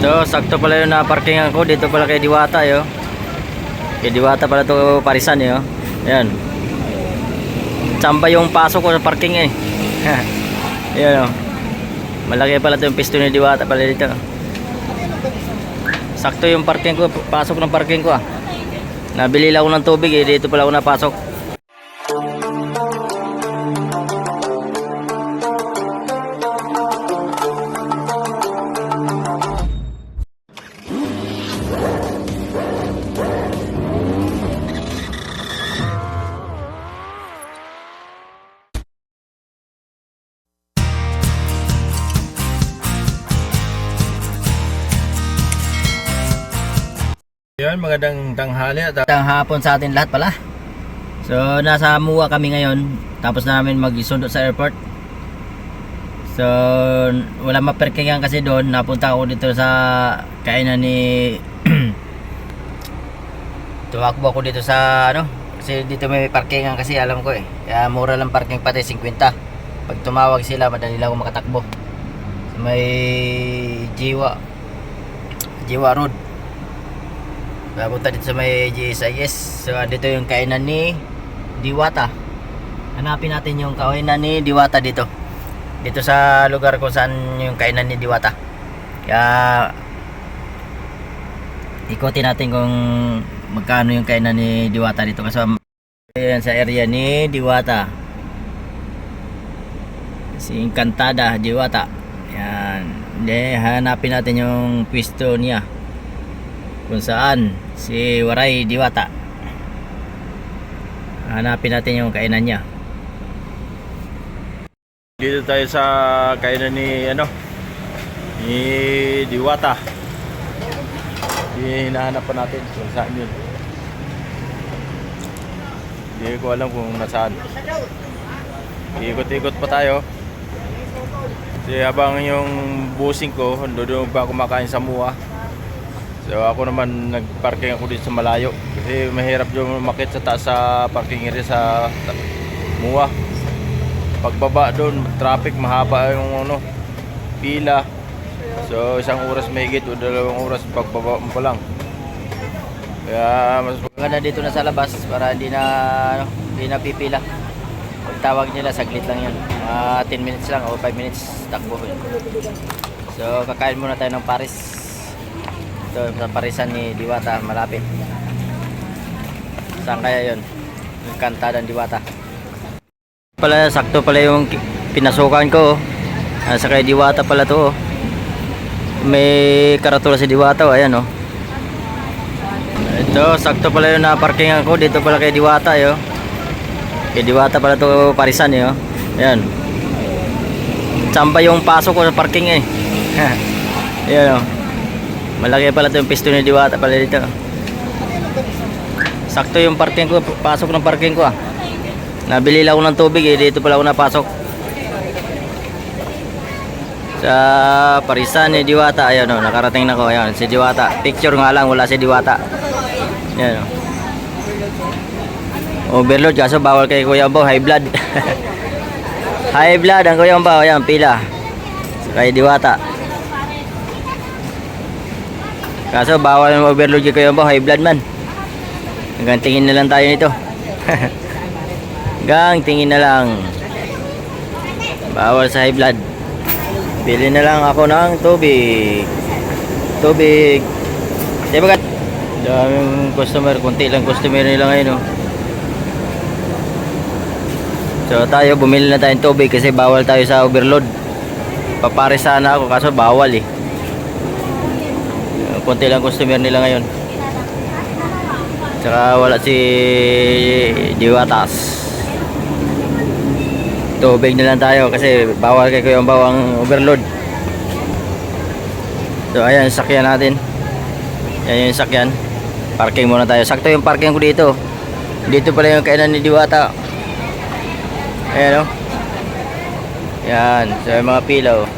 So, sakto pala yung na-parkingan ko dito pala kay Diwata, yo. Kay Diwata pala to parisan, yo. Ayan. Tsamba yung pasok ko sa parking eh. Ayan, oh. Malaki pala to yung pisto ni Diwata pala dito. Sakto yung parking ko, pasok ng parking ko ah. Nabili lang ako ng tubig eh, dito pala ako napasok. Yan, magandang tanghali at hapon sa atin lahat pala. So, nasa Mua kami ngayon. Tapos namin mag-sundo sa airport. So, wala maparkingan kasi doon. Napunta ako dito sa kainan ni tumakbo ako dito sa ano. Kasi dito may parkingan kasi alam ko eh. Kaya mura lang parking pati 50. Pag tumawag sila, madali lang ako makatakbo. So, may Jiwa Road. Papunta dito sa may GSIS. So dito yung kainan ni Diwata. Hanapin natin yung kainan ni Diwata dito. Dito sa lugar kung saan yung kainan ni Diwata. Kaya ikutin natin kung magkano yung kainan ni Diwata dito. Kasi yan sa area ni Diwata. Si Encantada Diwata. Yan. Hindi, hanapin natin yung pwesto niya. Kung saan si Waray Diwata. Hanapin natin yung kainan niya. Dito tayo sa kainan ni ni Diwata. Hinahanap pa natin kung saan yun. Hindi ko alam kung nasaan. Ikot-ikot pa tayo. Kasi habang yung busing ko doon pa kumakain sa Mua. So ako naman nagparking ako dito sa malayo kasi mahirap yung umakyat sa taas sa parking area sa Mua. Pagbaba doon, traffic, mahaba yung pila. So isang oras mahigit o 2 oras pagbaba mo pa lang. Kaya mas maganda dito na sa labas para hindi na pipila. Pagtawag nila saglit lang yan. 10 minutes lang o 5 minutes takbo. So kakain muna tayo ng Paris. Ito sa parisan ni Diwata, malapit. Saan kaya yun? Yung Encantada ng Diwata. Pala, sakto pala yung pinasukan ko. Sa kay Diwata pala to. May karatula si Diwata, ayan oh. Ito, sakto pala yung naparkingan ko. Dito pala kay Diwata, yo. Kay Diwata pala to parisan, yo. Ayan. Tsamba yung pasok ko sa parking eh. Ayan oh. Malaki pala ito yung pisto ni Diwata pala dito. Sakto yung parking ko, pasok ng parking ko ah. Nabili lang ako ng tubig eh, dito pala ako napasok. Sa parisan ni Diwata, ayan o, nakarating na ko, ayan, si Diwata. Picture nga lang, wala si Diwata. Ayan o. Overload, kaso bawal kay Kuya Ambaw, high blood. High blood ang Kuya Ambaw, ayan, pila. Kay Diwata. Kaso bawal ng overload kay Kuya Ambaw, high blood man. Hanggang tingin na lang tayo nito. Hanggang tingin na lang. Bawal sa high blood. Bili na lang ako ng tubig. Tubig. Diba ka? Daming customer, konti lang customer nila ngayon oh. So tayo bumili na tayong tubig kasi bawal tayo sa overload. Papares sana ako kaso bawal eh. Konti lang customer nila ngayon. Tsaka wala si Diwatas. Tubig na lang tayo kasi bawal kay Kuya Ambaw ang overload. So ayan, sakyan natin. Ayan yung sakyan. Parking muna tayo. Sakto yung parking ko dito. Dito pala yung kainan ni Diwata. Ayan o. Ayan. So yung mga pila o.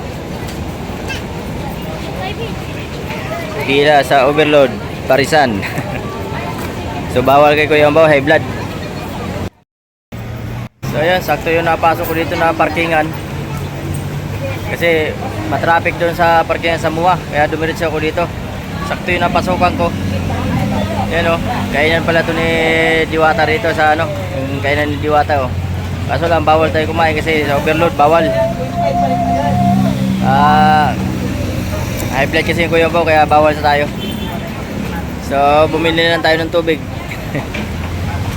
Pila sa overload. Parisan. So bawal kay Kuya Ambaw, high blood. So ayan, sakto yung napasok ko dito na parkingan. Kasi matraffic doon sa parkingan sa MUA. Kaya dumiretso ako dito. Sakto yung napasukan ko. Yan o. Kainan pala to ni Diwata rito sa ano. Yung kainan ni Diwata o. Kaso lang bawal tayo kumain kasi sa overload bawal. High blood kasi yung Kuya Bao kaya bawal sa tayo. So bumili na lang tayo ng tubig.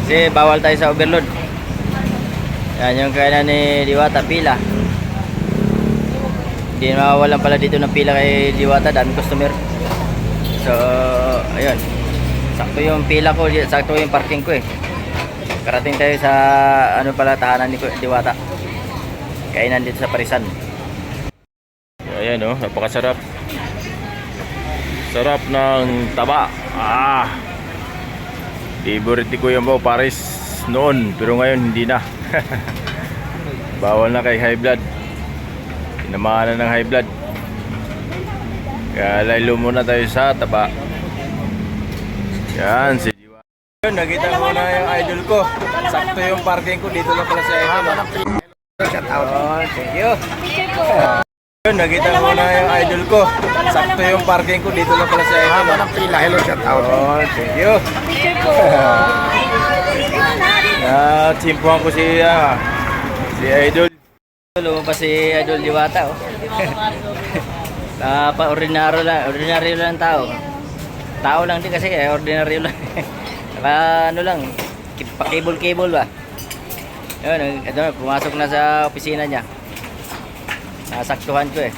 Kasi bawal tayo sa overload. Yan yung kainan ni Diwata, pila. Hindi mawawalan pala dito ng pila kay Diwata, daming customer. So ayun, sakto yung pila ko, sakto yung parking ko eh. Karating tayo sa ano pala, tahanan ni Diwata. Kainan dito sa Parisan. So, ayan oh, napakasarap. Sarap ng taba. Favorite ko yung Bao Paris noon, pero ngayon hindi na. Bawal na kay high blood. Tinamaan na ng high blood. Kaya laylo muna tayo sa taba. Yan si Diwata. Nakita mo na yung idol ko. Sakto yung parking ko dito lang pala sa idol. Shout out. Oh, thank you. Nakita mo na yung idol ko. Sakto yung parking ko dito lang pala sa idol. Hello, shout out. Oh, thank you. Simpuhan ko si idol. Lumabas si idol Diwata oh. Ordinaryo lang tao. Tao lang din kasi ordinaryo lang. Ano lang, pa-cable ba? Yun, pumasok na sa opisina niya. Nasaktuhan ko eh.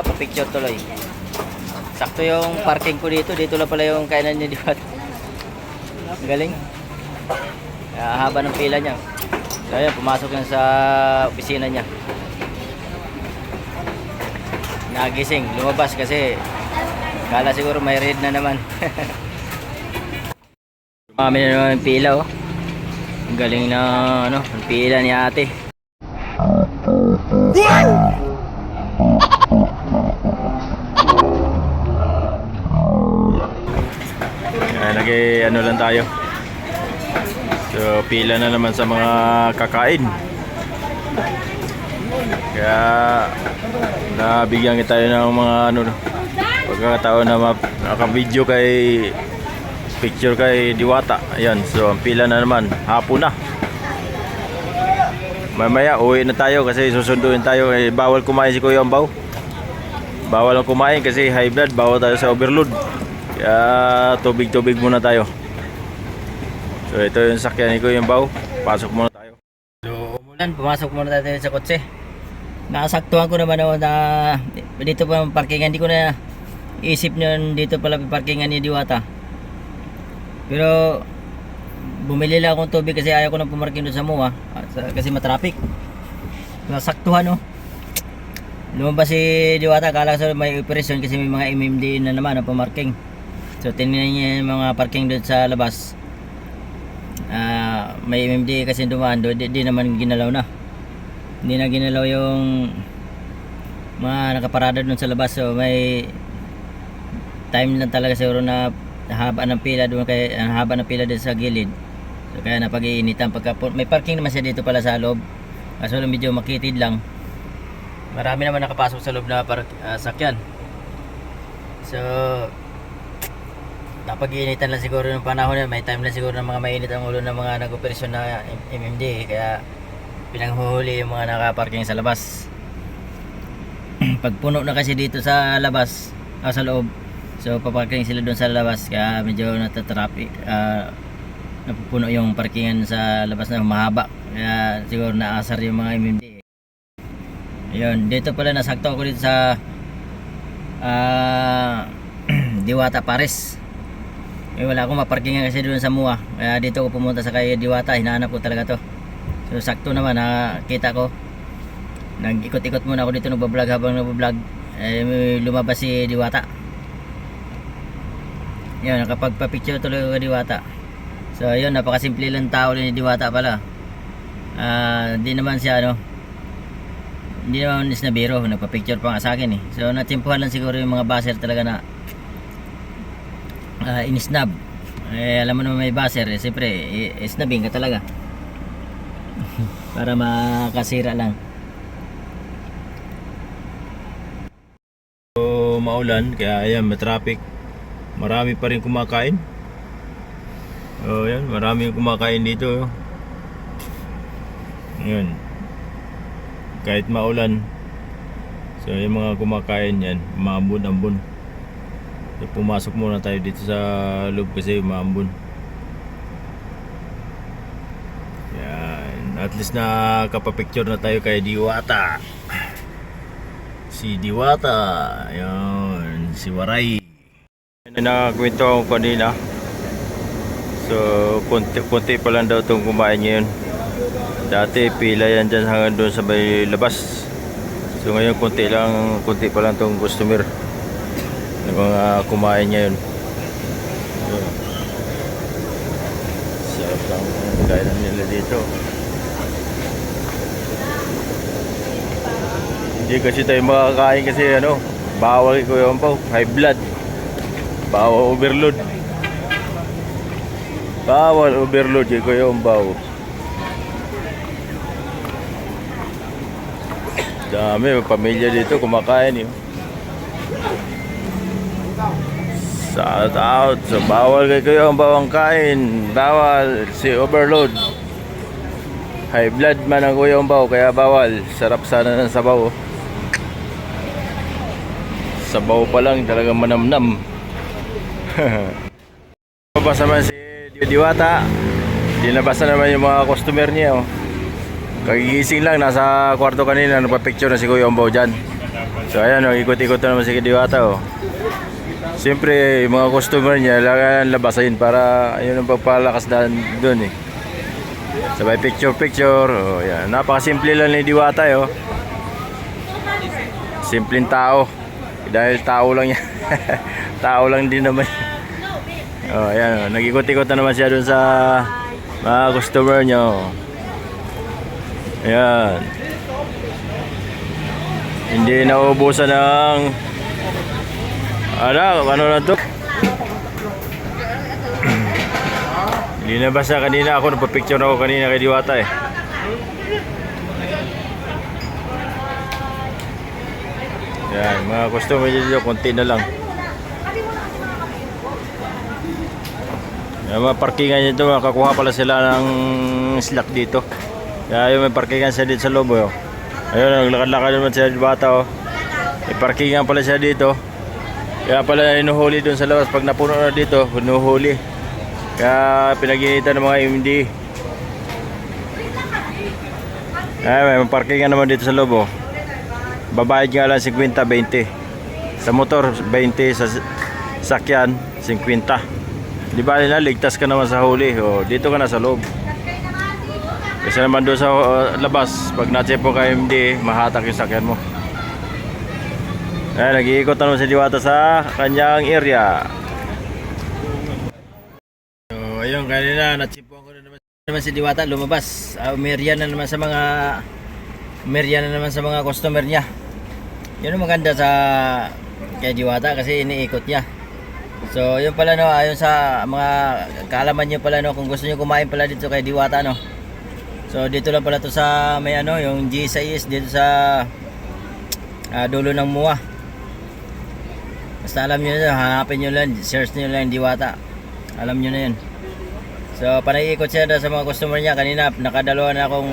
Pa-picture tuloy. Sakto yung parking ko dito. Dito lang pala yung kainan niya Diwata. Galing. Haba ng pila niya. So ayan, pumasok na sa opisina niya. Nagising, lumabas kasi kala siguro may raid na naman. Mami na naman yung pila oh. Ang galing na ano, ang pila ni ate. Ano lang tayo. So pila na naman sa mga kakain. Kaya nabigyan kita tayo ng mga ano, pagkakataon na naka-video kay picture kay Diwata. Ayan, so ang pila na naman, hapon na. Mamaya uwi na tayo kasi susunduin tayo. Bawal kumain si Kuya Bao. Bawal ang kumain kasi high blood, bawal tayo sa overload. Kaya tubig-tubig muna tayo. So ito yung sakyan ni Kuya Bao. Pasok muna tayo. So pumasok muna tayo sa kotse. Nakasaktuhan ko naman ako na dito pa parkingan. Hindi ko na isip nyo dito pala parkingan ni Diwata. Pero bumili lang akong tubig kasi ayaw ko na pumarking doon sa MUA kasi matraffic. Nasaktuhan oh. Lumabas si Diwata, kala ko may operasyon kasi may mga MMD na naman na pumarking. So tingnan niya yung mga parking doon sa labas. May MMD kasi dumaan doon, di naman ginalaw na. Hindi na ginalaw yung mga nakaparada doon sa labas. So may time lang talaga siguro na haba ng pila doon, kaya haba ng pila doon sa gilid. So kaya napag-iinitan pagka may parking naman siya dito pala sa loob. Kaso medyo makitid lang. Marami naman nakapasok sa loob na sakyan. So napag-iinitan lang siguro ng panahon na may time lang siguro ng mga mainit ang ulo ng mga nag-operasyon na MMD, kaya pinanghuhuli yung mga nakaparking sa labas. Pag puno na kasi dito sa labas sa loob, so paparking sila doon sa labas, kaya medyo natatraffic, napupuno yung parkingan sa labas na mahaba, kaya siguro naasar yung mga MMD. Ayun, dito pala nasakto ako dito sa Diwata Paris. Wala akong maparkingan kasi doon sa MUA, kaya dito ako pumunta sa kay Diwata. Hinahanap ko talaga to. So sakto naman, nakita ko. Nag-ikot-ikot muna ako dito, nagbablog. Habang nagbablog, lumabas si Diwata. Yun, nakapagpa-picture tuloy ko kay Diwata. So ayun, napakasimple lang tao ni Diwata pala. Di naman siya hindi naman is na biro, nagpa-picture pa nga sa akin eh. So natsimpuhan lang siguro yung mga buzzer talaga na inisnab. Alam mo naman may buzzer, siyempre isnabing ka talaga. Para makasira lang. maulan, kaya ayan, may traffic. Marami pa rin kumakain. Oh, yan, marami yung kumakain dito. Ayan. Kahit maulan. So, yung mga kumakain yan, maambun-ambun. So, pumasok muna tayo dito sa loob kasi maambun. Yan. At least nakapapicture na tayo kay Diwata. Si Diwata. Yan. Si Waray. Nakakwento ako kanina. So, punti pa lang daw itong kumain ngayon. Dati pila yan dyan hanggang doon sa may labas. So ngayon kunti pa lang itong customer na mga kumain ngayon. So, sarap lang kainan nila dito. Hindi kasi tayo makakain kasi bawal ko yung high blood. Bawal overload. Bawal overload ko yung dami, pamilya dito kumakain yun. Shout out. So bawal kayo ang bawang kain. Bawal si overload. High blood man ang kuyong baw, kaya bawal. Sarap sana ng sabaw. Sabaw pa lang talagang manamnam. Mabasa naman si Diwata. Dinabasa naman yung mga customer niya. Kagigising lang, nasa kwarto kanina, nagpa-picture na si Kuya Ombaw dyan. So ayan, ikot-ikot na naman si Diwata. Siyempre, yung mga customer niya, lagyan labasin para ayun ang pagpalakas doon . Sabay picture. Yan. Napakasimple lang ni Diwata. Simpleng tao. Dahil tao lang yan. Tao lang din naman. Ayan, nag-ikot-ikot na naman siya doon sa mga customer niya. Ayan. Hindi nauubusan ng ano na to. Hindi na basta kanina ako nagpa-picture ako kanina kay Diwata . Ayan, mga customer dito, konti na lang. Ayan, mga parkingan dito, makakuha pala sila ng slack dito. Kaya yung may parkingan siya dito sa loob. Ayun, naglakad-lakad naman siya Diwata . May parkingan pala siya dito. Kaya pala inuhuli doon sa labas. Pag napuno na dito, inuhuli. Kaya pinag-initan ng mga MD. Ay, may parkingan naman dito sa loob . Babayad nga lang 50-20. Sa motor 20, sa sakyan 50. Di ba nila, ligtas ka naman sa huli. Dito ka na sa loob. Kasi naman doon sa labas, pag na-check po kay MD, mahatak yung sakyan mo. Ay, nag-iikot na naman si Diwata sa kanyang area. So, ayun, kanina na-check po ako na naman si Diwata, lumabas. Umirya na naman sa mga customer niya. Yun ang maganda sa kay Diwata kasi iniikot niya. So, yun pala ayon sa mga kaalaman niyo pala kung gusto niyo kumain pala dito kay Diwata So dito lang pala to sa may yung G6 dito sa dulo ng MUA. Basta alam niyo na, hanapin niyo lang, search niyo lang Diwata. Alam niyo na 'yun. So panay-ikot siya sa mga customer niya kanina, nakadalawa na akong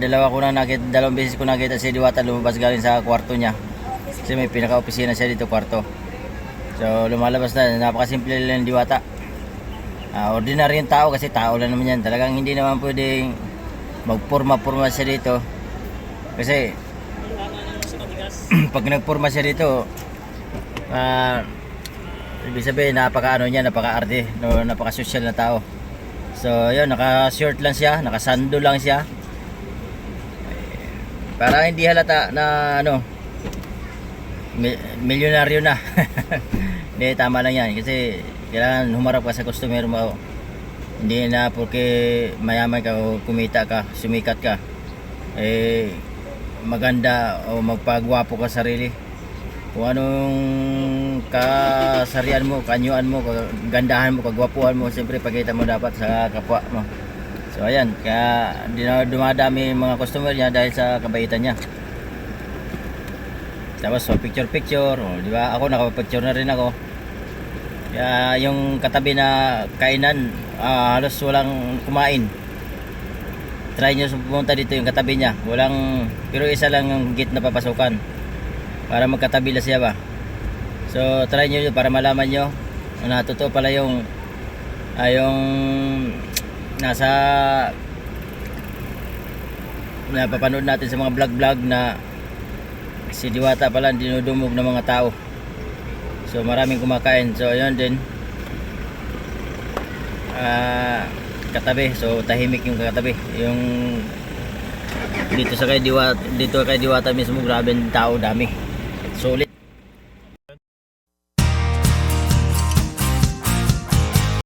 dalawang beses ko nakita si Diwata lumabas galing sa kwarto niya. Kasi may pinaka-opisina siya dito kwarto. So lumalabas na, napakasimple lang Diwata. Ordinary yung tao kasi tao lang naman yan. Talagang hindi naman pwedeng magpurma-purma siya dito. Kasi pag nagpurma siya dito, ibig sabihin napaka-arte, napaka-social na tao. So yun, naka-shirt lang siya, naka-sando lang siya. Para hindi halata na milyonaryo na. Hindi, tama lang yan kasi kailangan humarap ka sa customer mo. Hindi na porque mayaman ka o kumita ka, sumikat ka, maganda o magpagwapo ka sarili. Kung anong kasarian mo, kanyuan mo, gandahan mo, kagwapuhan mo, siyempre pakita mo dapat sa kapwa mo. So ayan, kaya dumadami mga customer niya dahil sa kabaitan niya. Tapos so, picture, di ba? Ako nakapag-picture na rin ako. Kaya yung katabi na kainan, halos walang kumain. Try nyo pumunta dito yung katabi niya. Pero isa lang yung gate na papasukan. Para magkatabi lang siya ba. So try nyo yun para malaman nyo na totoo pala yung nasa napapanood natin sa mga vlog na si Diwata pala dinudumog ng mga tao. So maraming kumakain. So ayun din katabi. So tahimik yung katabi. Yung dito kay Diwata mismo, grabe ang tao, dami. Sulit.